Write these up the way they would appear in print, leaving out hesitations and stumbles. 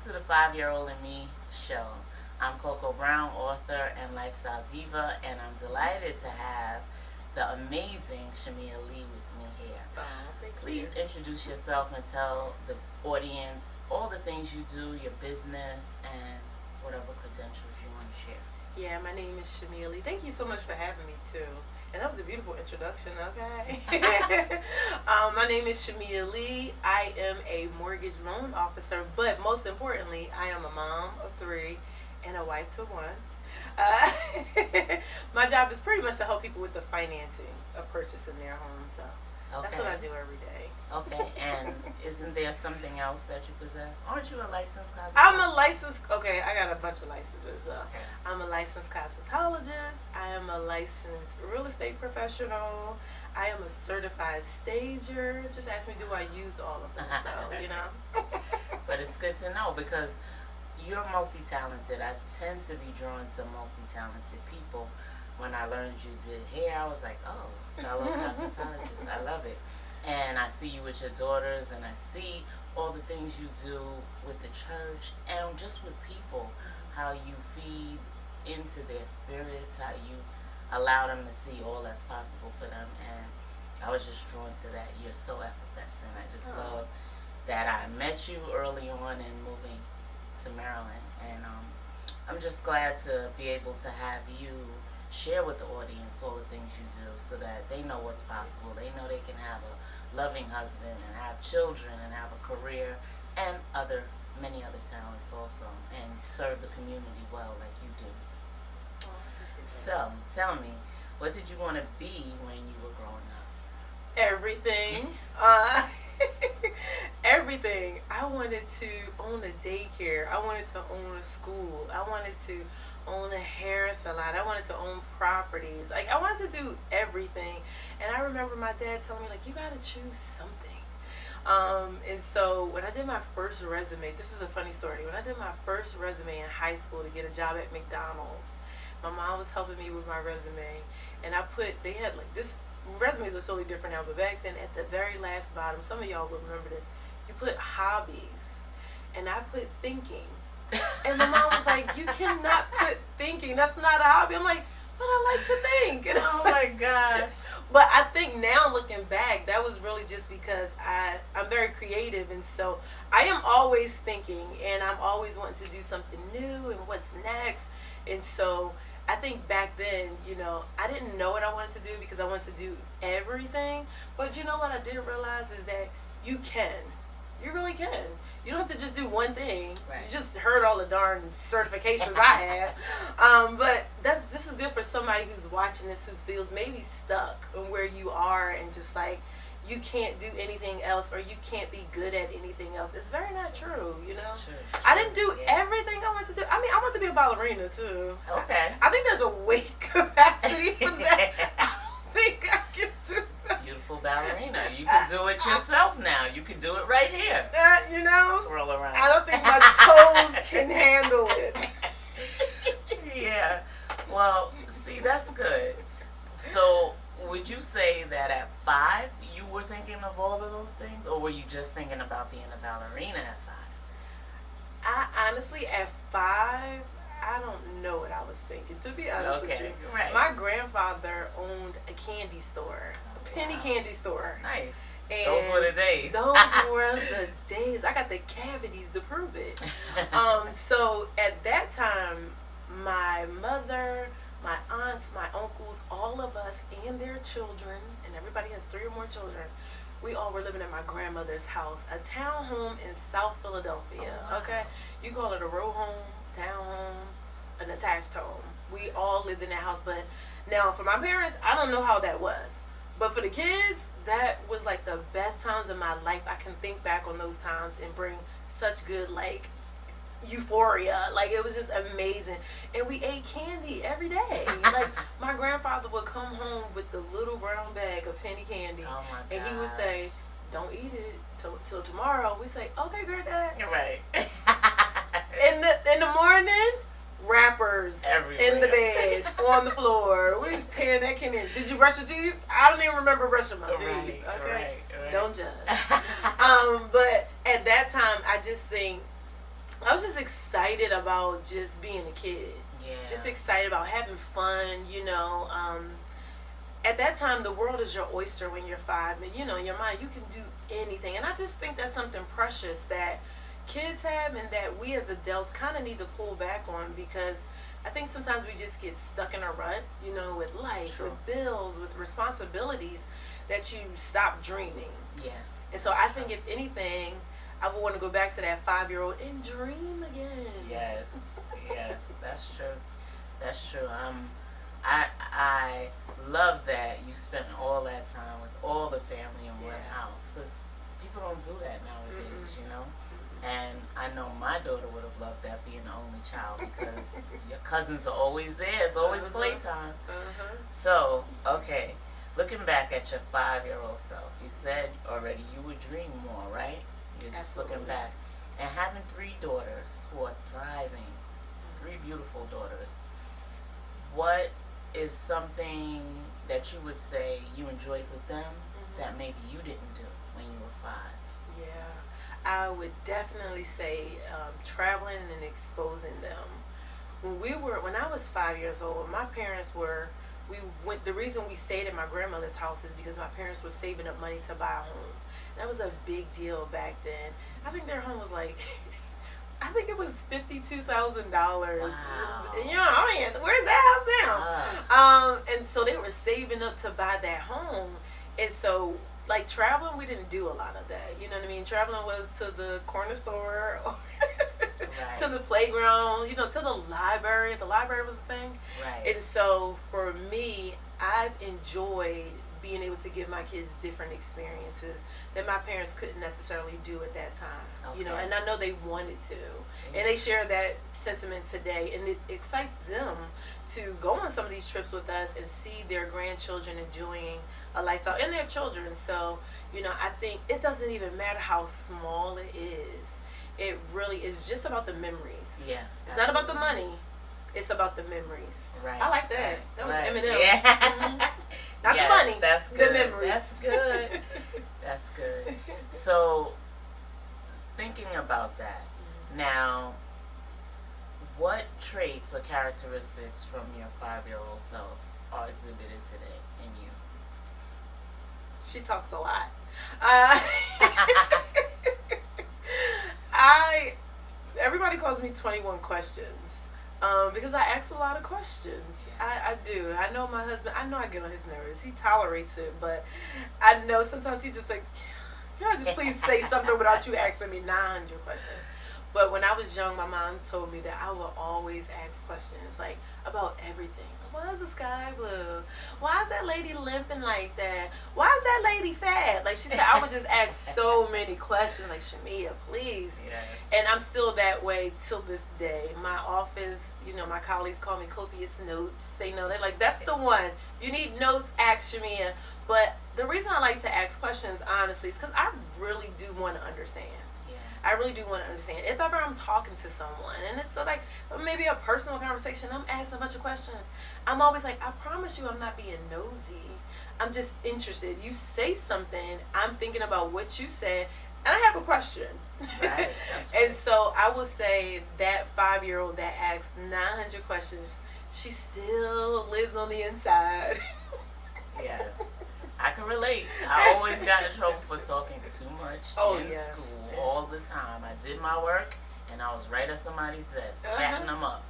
to the 5-Year-Old and Me show. I'm Coco Brown, author and lifestyle diva, and I'm delighted to have the amazing Shymeia Lee with me here. Oh, thank Please you. introduce yourself and tell the audience all the things you do, your business, and whatever credentials you want to share. Yeah, my name is Shymeia Lee. Thank you so much for having me too. And that was a beautiful introduction, okay? My name is Shymeia Lee. I am a mortgage loan officer, but most importantly, I am a mom of 3 and a wife to 1. Uh, my job is pretty much to help people with the financing of purchasing their home. So that's what I do every day. Okay, and isn't there something else that you possess? Aren't you a licensed cosmetologist? I got a bunch of licenses. Okay. I'm a licensed cosmetologist. I am a licensed real estate professional. I am a certified stager. Just ask me, do I use all of them? So, you know. But it's good to know because you're multi-talented. I tend to be drawn to multi-talented people. When I learned you did hair, I was like, oh, fellow cosmetologist. I love it. And I see you with your daughters, and I see all the things you do with the church and just with people, how you feed into their spirits, how you allow them to see all that's possible for them. And I was just drawn to that. You're so effervescent. I just love that I met you early on in moving to Maryland. And I'm just glad to be able to have you share with the audience all the things you do so that they know what's possible. They know they can have a loving husband and have children and have a career and many other talents also, and serve the community well like you do. Oh, I appreciate that. So tell me, what did you want to be when you were growing up? Everything. Everything. I wanted to own a daycare. I wanted to own a school. I wanted to own a hair salon. I wanted to own properties. Like, I wanted to do everything. And I remember my dad telling me, like, you got to choose something. And so when I did my first resume, this is a funny story. When I did my first resume in high school to get a job at McDonald's, my mom was helping me with my resume. And they had like this, resumes are totally different now, but back then at the very last bottom, some of y'all will remember this, you put hobbies. And I put thinking. And my mom was like, you cannot put thinking. That's not a hobby. I'm like, but I like to think. And Oh my gosh. but I think now looking back, that was really just because I'm very creative. And so I am always thinking, and I'm always wanting to do something new and what's next. And so I think back then, I didn't know what I wanted to do because I wanted to do everything. But you know what I did realize is that you can. You really can. You don't have to just do one thing. Right. You just heard all the darn certifications I have. But this is good for somebody who's watching this who feels maybe stuck in where you are and just like you can't do anything else or you can't be good at anything else. It's very not true, True. I didn't do everything I wanted to do. I mean, I want to be a ballerina too. Okay. I think there's a weight capacity for that. I don't think I can do that. Beautiful ballerina. You can do it yourself now. You can do it right here. Swirl around. I don't think my toes can handle it. Yeah. Well, see, that's good. So, would you say that at 5 you were thinking of all of those things, or were you just thinking about being a ballerina at 5? I honestly, at 5, I don't know what I was thinking. To be honest with you, right. my grandfather owned a candy store, a penny candy store. Nice. And those were the days. Those were the days. I got the cavities to prove it. So at that time, my mother, my aunts, my uncles, all of us and their children, and everybody has 3 or more children, we all were living at my grandmother's house, a townhome in South Philadelphia. Oh, wow. Okay, you call it a row home, townhome, an attached home. We all lived in that house. But now for my parents, I don't know how that was. But for the kids, that was like the best times of my life. I can think back on those times and bring such good euphoria. Like, it was just amazing. And we ate candy every day. Like, my grandfather would come home with the little brown bag of penny candy. Oh my and he would say, don't eat it till tomorrow. We say, okay, granddad. You're right. In the morning, wrappers everywhere. in the bed, on the floor. We was tearing that candy. Did you brush your teeth? I don't even remember brushing my teeth. Right. Don't judge. But at that time, I just think I was just excited about just being a kid. Yeah. Just excited about having fun, At that time, the world is your oyster when you're 5. And, in your mind, you can do anything. And I just think that's something precious that kids have and that we as adults kind of need to pull back on, because I think sometimes we just get stuck in a rut, with life, True. with bills, with responsibilities, that you stop dreaming. Yeah. And so I think if anything, I would want to go back to that 5-year-old and dream again. Yes. Yes. That's true. That's true. I love that you spent all that time with all the family in one house, because people don't do that nowadays, And I know my daughter would have loved that, being the only child, because your cousins are always there. It's always playtime. So, okay, looking back at your 5-year-old self, you said already you would dream more, right? You're just looking back. And having 3 daughters who are thriving, 3 beautiful daughters, what is something that you would say you enjoyed with them that maybe you didn't do when you were 5? Yeah, I would definitely say traveling and exposing them. When I was 5 years old, my parents the reason we stayed at my grandmother's house is because my parents were saving up money to buy a home. That was a big deal back then. I think their home was like, I think it was $52,000. Wow. Where's that house now? And so they were saving up to buy that home. And so, like, traveling, we didn't do a lot of that. You know what I mean? Traveling was to the corner store or to the playground, to the library. The library was a thing. Right. And so, for me, I've enjoyed being able to give my kids different experiences that my parents couldn't necessarily do at that time. Okay. And I know they wanted to. And they share that sentiment today, and it excites them to go on some of these trips with us and see their grandchildren enjoying a lifestyle and their children. So, I think it doesn't even matter how small it is. It really is just about the memories. Yeah. It's not about the money. It's about the memories. Right. I like that. Right. That was right. Eminem. Yeah. Not the money. That's good. The memories. That's good. That's good. So, thinking about that, now, what traits or characteristics from your 5-year-old self are exhibited today in you? She talks a lot. Everybody calls me 21 questions. Because I ask a lot of questions. I do. I know my husband, I know I get on his nerves. He tolerates it, but I know sometimes he's just like, can I just please say something without you asking me 900 questions? But when I was young, my mom told me that I would always ask questions, like, about everything. Why is the sky blue? Why is that lady limping like that? Why is that lady fat? Like, she said, I would just ask so many questions, like, Shymeia, please. Yes. And I'm still that way till this day. My office, my colleagues call me copious notes. They know, they're like, that's the one. You need notes, ask Shymeia. But the reason I like to ask questions, honestly, is because I really do want to understand. I really do want to understand. If ever I'm talking to someone and it's like maybe a personal conversation, I'm asking a bunch of questions, I'm always like, I promise you I'm not being nosy. I'm just interested. You say something, I'm thinking about what you said, and I have a question. Right. That's right. And so I would say that 5-year-old that asks 900 questions, she still lives on the inside. Yes. I can relate. I always got in trouble for talking too much in school all the time. I did my work, and I was right at somebody's desk, chatting them up.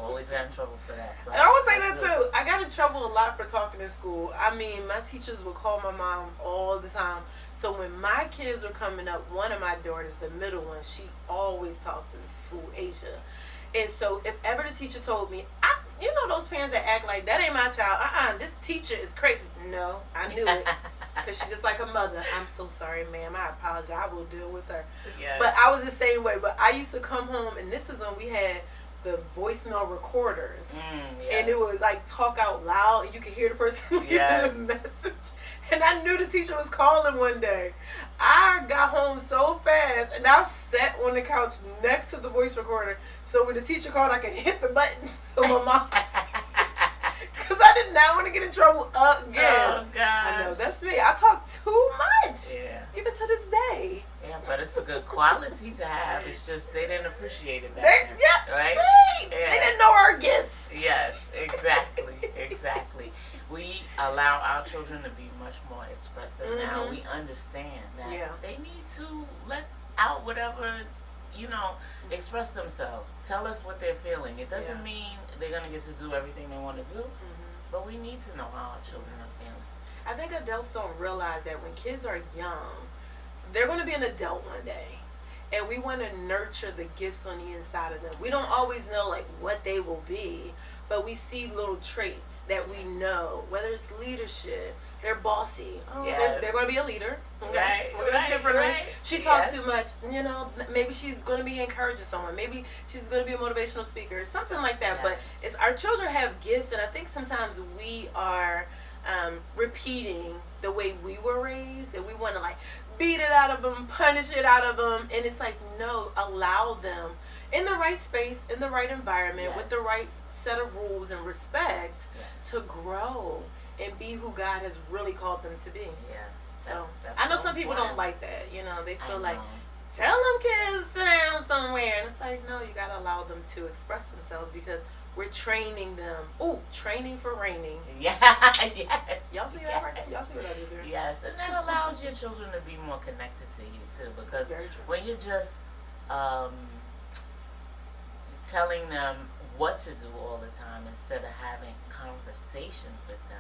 Always got in trouble for that. So I would say that too. I got in trouble a lot for talking in school. I mean, my teachers would call my mom all the time. So when my kids were coming up, one of my daughters, the middle one, she always talked in school, Asia. And so if ever the teacher told me, those parents that act like, that ain't my child. This teacher is crazy. No, I knew it. Because she's just like a mother. I'm so sorry, ma'am. I apologize. I will deal with her. Yes. But I was the same way. But I used to come home, and this is when we had the voicemail recorders. Yes. And it was like talk out loud, and you could hear the person leaving the message. And I knew the teacher was calling one day. I got home so fast, and I sat on the couch next to the voice recorder, so when the teacher called, I could hit the button so my mom, because I did not want to get in trouble again. Oh, gosh. I know, that's me. I talk too much. Yeah. Even to this day. Yeah, but it's a good quality to have. It's just they didn't appreciate it back then, Yeah, right? see, Yeah. they didn't know our gifts. Yes, exactly, exactly. We allow our children to be much more expressive now. We understand that they need to let out whatever, you know, express themselves. Tell us what they're feeling. It doesn't mean they're going to get to do everything they want to do, but we need to know how our children are feeling. I think adults don't realize that when kids are young, they're going to be an adult one day. And we want to nurture the gifts on the inside of them. We don't always know like what they will be, but we see little traits that we know, whether it's leadership, they're bossy. Oh, they're going to be a leader. Okay? Right, We're going to differently. right. She talks too much. You know, maybe she's going to be encouraging someone. Maybe she's going to be a motivational speaker, something like that. But it's our children have gifts, and I think sometimes we are repeating the way we were raised, and we want to like beat it out of them, punish it out of them, and it's like, no, allow them in the right space, in the right environment, with the right set of rules and respect to grow and be who God has really called them to be. So I know some people don't like that. You know, they feel like, tell them kids sit down somewhere, and it's like, no, you gotta allow them to express themselves because we're training them. Oh, training for reigning. Yes. Y'all see that right? Y'all see what I did there? Yes, and that allows your children to be more connected to you too, because when you're just telling them what to do all the time instead of having conversations with them,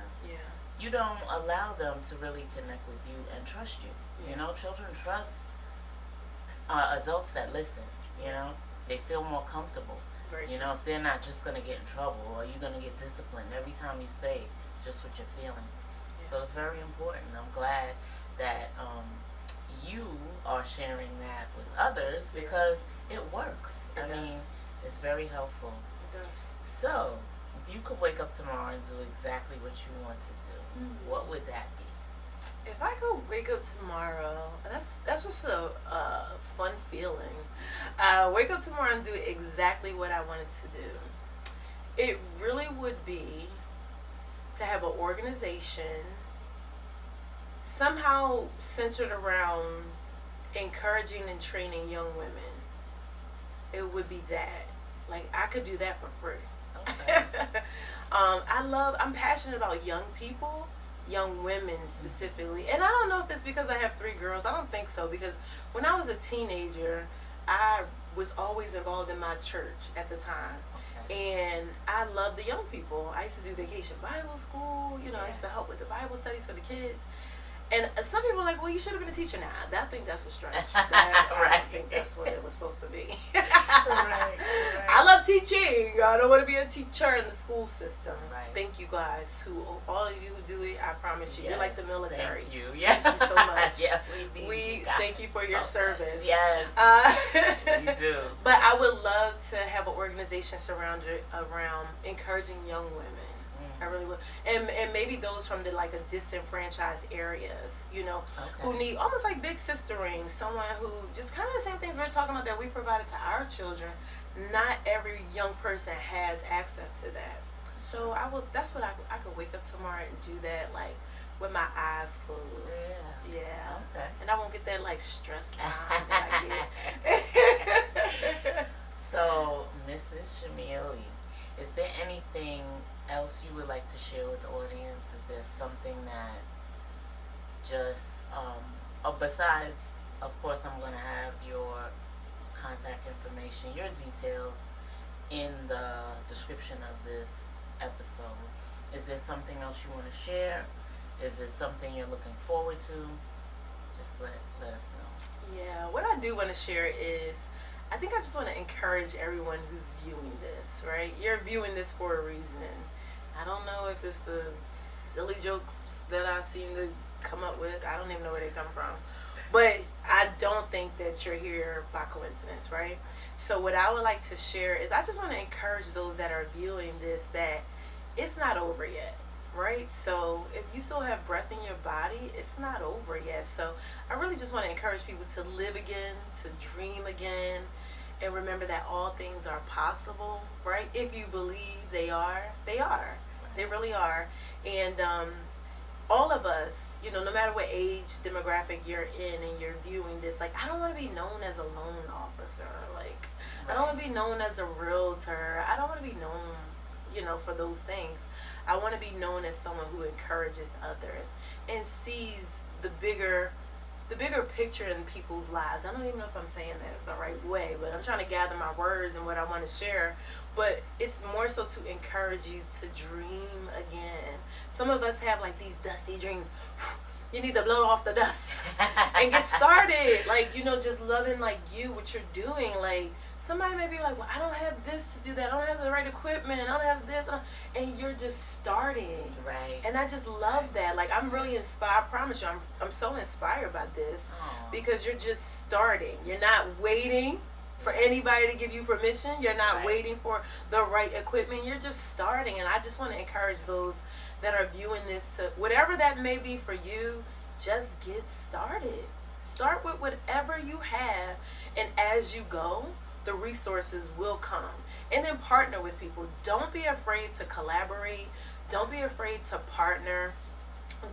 you don't allow them to really connect with you and trust you. You know, children trust adults that listen. You know, they feel more comfortable. You know, if they're not just going to get in trouble, or you're going to get disciplined every time you say just what you're feeling. So it's very important. I'm glad that you are sharing that with others because it works. I mean, it's very helpful. It does. So, if you could wake up tomorrow and do exactly what you want to do, what would that be? If I could wake up tomorrow, that's just a fun feeling. Wake up tomorrow and do exactly what I wanted to do. It really would be to have an organization somehow centered around encouraging and training young women. It would be that. Like, I could do that for free. Okay. I'm passionate about young people, young women specifically. And I don't know if it's because I have 3 girls. I don't think so, because when I was a teenager, I was always involved in my church at the time. And I loved the young people. I used to do vacation Bible school. You know, I used to help with the Bible studies for the kids. And some people are like, well, you should have been a teacher. Now, I think that's a stretch. I don't think that's what it was supposed to be. I love teaching. I don't want to be a teacher in the school system. Thank you guys, all of you who do it. I promise you, you're like the military. Thank you. Thank you so much. We thank you for your service. Much. Yes, we do. But I would love to have an organization surrounded around encouraging young women. I really would, and maybe those from the like a disenfranchised areas, you know, who need almost like big sistering, someone who just kind of the same things we're talking about that we provided to our children. Not every young person has access to that, so that's what I could wake up tomorrow and do that, like with my eyes closed. And I won't get that like stress line that I get. So, Mrs. Shymeia Lee, is there anything else you would like to share with the audience? Is there something that just besides, of course, I'm going to have your contact information, your details in the description of this episode. Is there something else you want to share? Is there something you're looking forward to? Just let us know. Yeah, what I do want to share is, I think I just want to encourage everyone who's viewing this, right? You're viewing this for a reason. I don't know if it's the silly jokes that I seem to come up with. I don't even know where they come from. But I don't think that you're here by coincidence, right? So what I would like to share is I just want to encourage those that are viewing this that it's not over yet, right? So if you still have breath in your body, it's not over yet. So I really just want to encourage people to live again, to dream again, and remember that all things are possible, right? If you believe they are. They really are. And all of us, no matter what age demographic you're in and you're viewing this, like, I don't want to be known as a loan officer. Like, I don't want to be known as a realtor. I don't want to be known, for those things. I want to be known as someone who encourages others and sees the bigger picture in people's lives. I don't even know if I'm saying that the right way, but I'm trying to gather my words and what I want to share. But it's more so to encourage you to dream again. Some of us have like these dusty dreams. You need to blow off the dust and get started. Like, just loving like what you're doing. Like, somebody may be like, well, I don't have this to do that. I don't have the right equipment. I don't have this. And you're just starting. Right. And I just love that. Like, I'm really inspired. I promise you, I'm so inspired by this. Because you're just starting. You're not waiting for anybody to give you permission. You're not waiting for the right equipment. You're just starting. And I just want to encourage those that are viewing this to, whatever that may be for you, just get started. Start with whatever you have. And as you go, the resources will come. And then partner with people. Don't be afraid to collaborate. Don't be afraid to partner.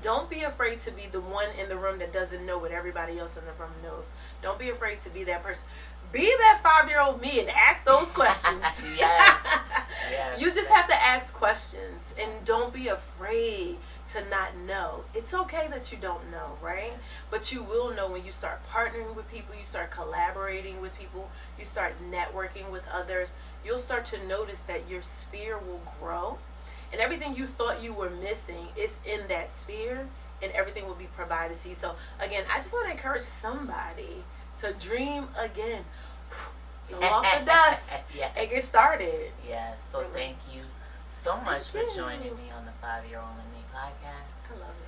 Don't be afraid to be the one in the room that doesn't know what everybody else in the room knows. Don't be afraid to be that person. Be that 5-year-old me and ask those questions. Yes. You just have to ask questions. And don't be afraid to not know. It's okay that you don't know, right? But you will know when you start partnering with people, you start collaborating with people, you start networking with others. You'll start to notice that your sphere will grow. And everything you thought you were missing is in that sphere, and everything will be provided to you. So again, I just want to encourage somebody to dream again. Blow off the dust and get started. Yes. So thank you so much for joining me on the 5-Year-Old and Me podcast. I love it.